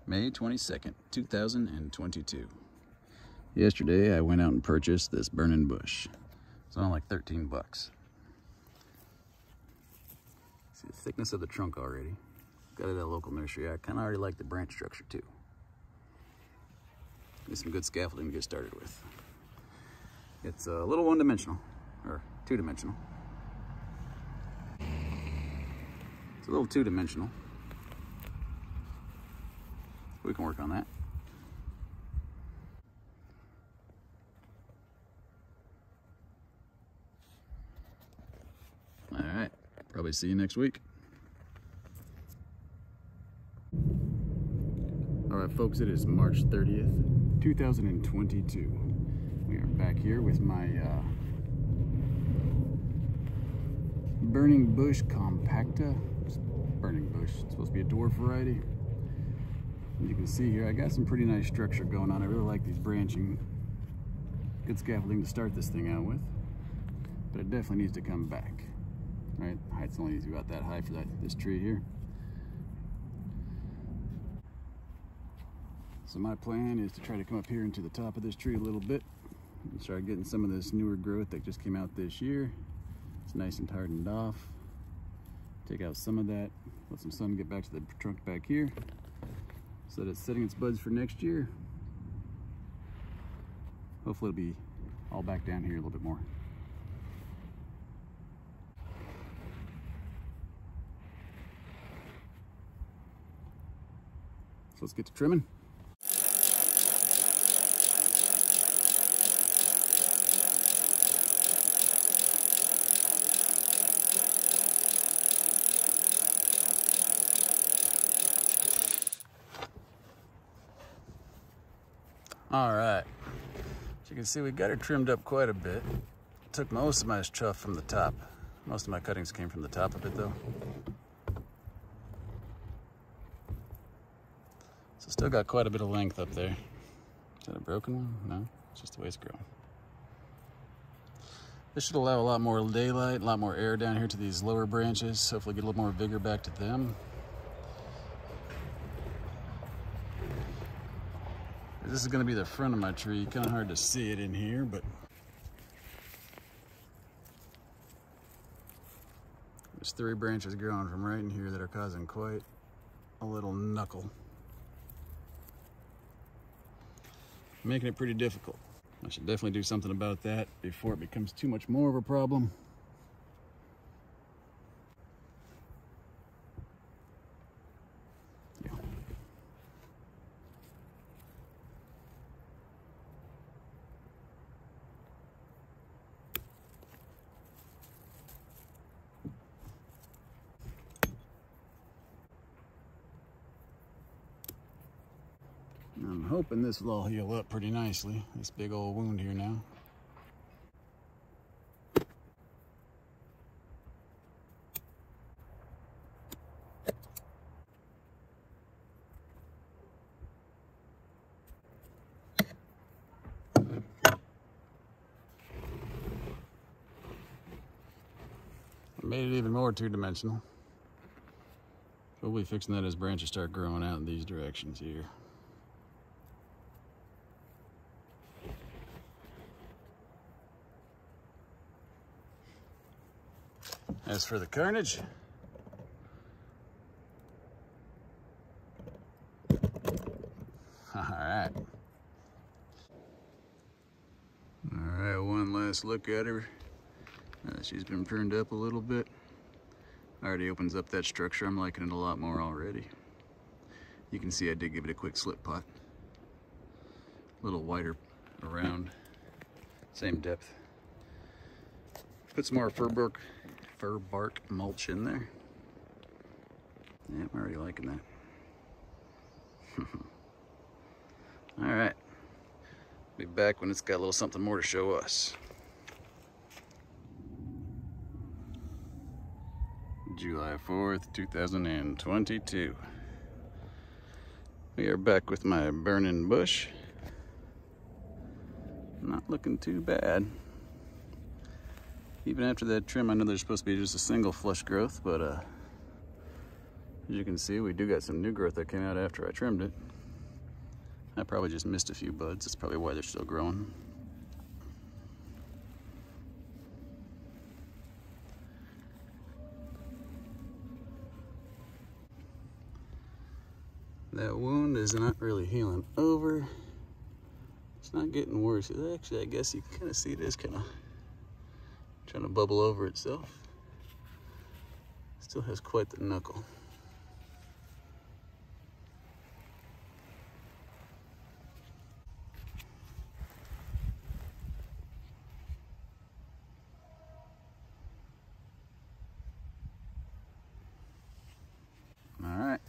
May 22nd, 2022. Yesterday I went out and purchased this burning bush. It's only like 13 bucks. See the thickness of the trunk already. Got it at a local nursery. I kind of already like the branch structure too. Get some good scaffolding to get started with. It's a little one-dimensional, or two-dimensional. It's a little two-dimensional. We can work on that. All right, probably see you next week. All right, folks, it is March 30th, 2022. We are back here with my burning bush compacta. Burning bush, it's supposed to be a dwarf variety. As you can see here, I got some pretty nice structure going on. I really like these branching. Good scaffolding to start this thing out with, but it definitely needs to come back. Right, height's only about that high for this tree here. So my plan is to try to come up here into the top of this tree a little bit and start getting some of this newer growth that just came out this year. It's nice and hardened off. Take out some of that, let some sun get back to the trunk back here so that it's setting its buds for next year. Hopefully it'll be all back down here a little bit more. So let's get to trimming. All right, as you can see, we got her trimmed up quite a bit. Took most of my chuff from the top. Most of my cuttings came from the top of it though. So still got quite a bit of length up there. Is that a broken one? No, it's just the way it's growing. This should allow a lot more daylight, a lot more air down here to these lower branches. Hopefully get a little more vigor back to them. This is going to be the front of my tree. Kind of hard to see it in here, but there's 3 branches growing from right in here that are causing quite a little knuckle. Making it pretty difficult. I should definitely do something about that before it becomes too much more of a problem. I'm hoping this will all heal up pretty nicely, this big old wound here now. I made it even more two-dimensional. Probably fixing that as branches start growing out in these directions here. As for the carnage, all right, one last look at her. She's been pruned up a little bit. Already opens up that structure. I'm liking it a lot more already. You can see I did give it a quick slip pot. A little wider around, same depth. Put some more fir bark mulch in there. Yeah, I'm already liking that. All right, be back when it's got a little something more to show us. July 4th, 2022. We are back with my burning bush. Not looking too bad. Even after that trim, I know there's supposed to be just a single flush growth, but As you can see, we do got some new growth that came out after I trimmed it. I probably just missed a few buds. That's probably why they're still growing. That wound is not really healing over. It's not getting worse. Actually, I guess you can kind of see it is kind of trying to bubble over itself. Still has quite the knuckle. All right.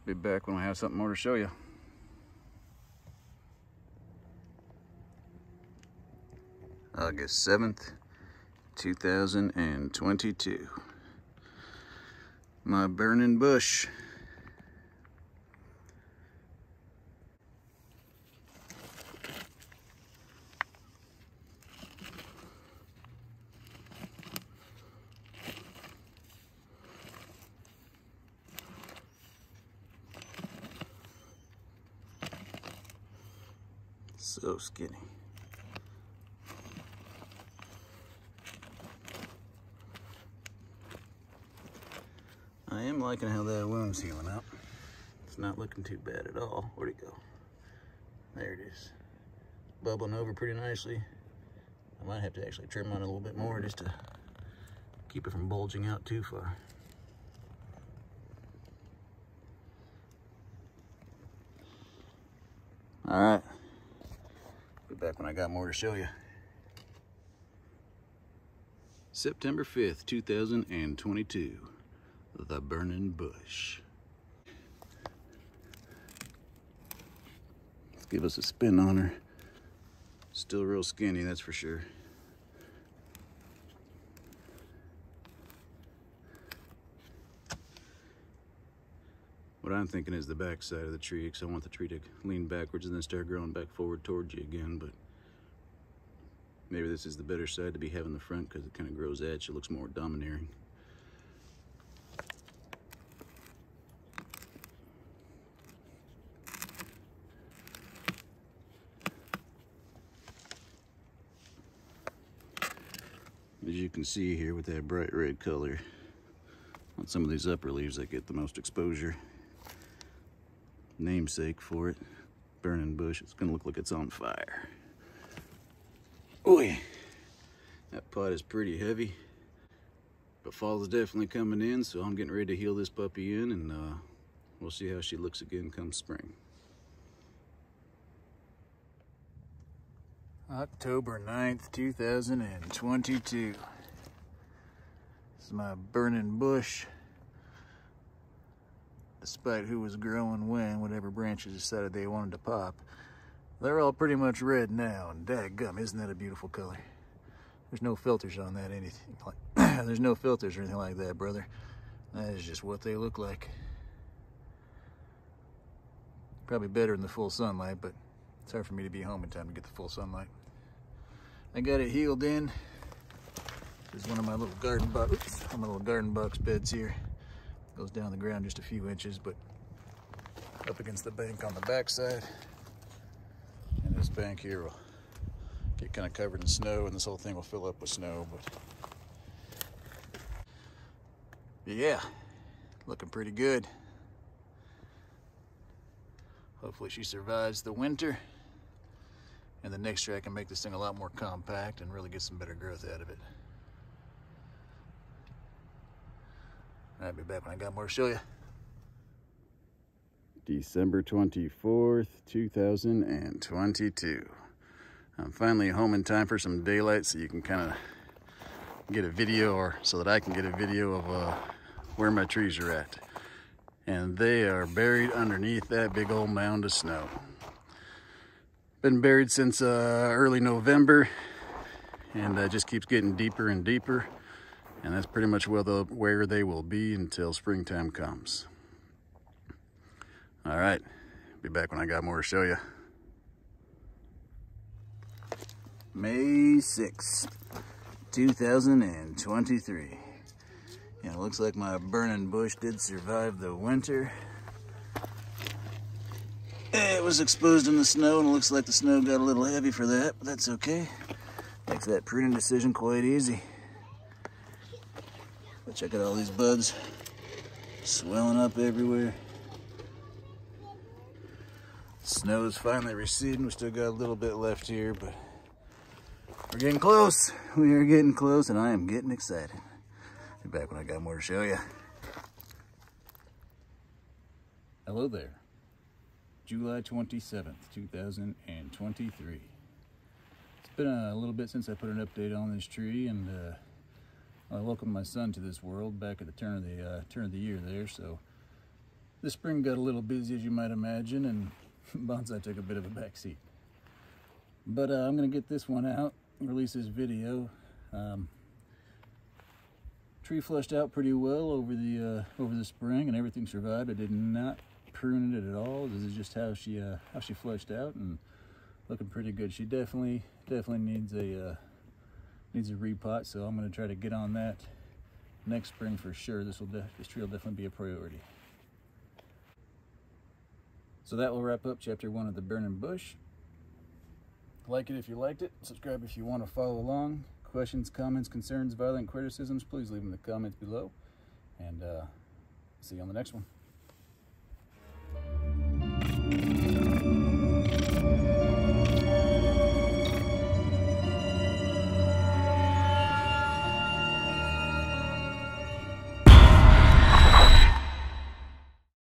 Be back when I have something more to show you. August 7th, 2022. My burning bush. So skinny. I am liking how that wound's healing up. It's not looking too bad at all. Where'd it go? There it is. Bubbling over pretty nicely. I might have to actually trim on it a little bit more just to keep it from bulging out too far. All right. Be back when I got more to show you. September 5th, 2022. The burning bush. Let's give us a spin on her. Still real skinny, that's for sure. What I'm thinking is the back side of the tree, because I want the tree to lean backwards and then start growing back forward towards you again, but maybe this is the better side to be having the front because it kind of grows at you, looks more domineering. As you can see here with that bright red color, on some of these upper leaves that get the most exposure. Namesake for it, burning bush. It's gonna look like it's on fire. Boy, that pot is pretty heavy, but fall is definitely coming in, so I'm getting ready to heal this puppy in, and we'll see how she looks again come spring. October 9th, 2022. This is my burning bush. Despite who was growing when, whatever branches decided they wanted to pop, they're all pretty much red now, and dadgum, isn't that a beautiful color? There's no filters on that, anything like there's no filters or anything like that, brother. That is just what they look like. Probably better in the full sunlight, but it's hard for me to be home in time to get the full sunlight. I got it healed in. This is one of my little garden box beds here. Goes down the ground just a few inches, but up against the bank on the back side. And this bank here will get kind of covered in snow, and this whole thing will fill up with snow. But yeah, looking pretty good. Hopefully she survives the winter, and the next year I can make this thing a lot more compact and really get some better growth out of it. I'll be back when I got more to show you. December 24th, 2022. I'm finally home in time for some daylight so you can kind of get a video, or so that I can get a video of where my trees are at. And they are buried underneath that big old mound of snow. Been buried since early November, and just keeps getting deeper and deeper. And that's pretty much where they will be until springtime comes. All right, be back when I got more to show you. May 6th, 2023. And it looks like my burning bush did survive the winter. It was exposed in the snow, and it looks like the snow got a little heavy for that, but that's okay. Makes that pruning decision quite easy. But check out all these buds swelling up everywhere. Snow's finally receding. We still got a little bit left here, but we're getting close. We are getting close, and I am getting excited. Be back when I got more to show you. Hello there. July 27th, 2023. It's been a little bit since I put an update on this tree, and I welcomed my son to this world back at the turn of the year there. So this spring got a little busy, as you might imagine, and bonsai took a bit of a backseat. But I'm gonna get this one out, release this video. Tree flushed out pretty well over the spring, and everything survived. I did not prune it at all. This is just how she flushed out, and looking pretty good. She definitely needs a repot, so I'm going to try to get on that next spring for sure. This tree will definitely be a priority. So that will wrap up chapter 1 of the burning bush. Like it if you liked it. Subscribe if you want to follow along. Questions, comments, concerns, violent criticisms, please leave them in the comments below. And see you on the next one.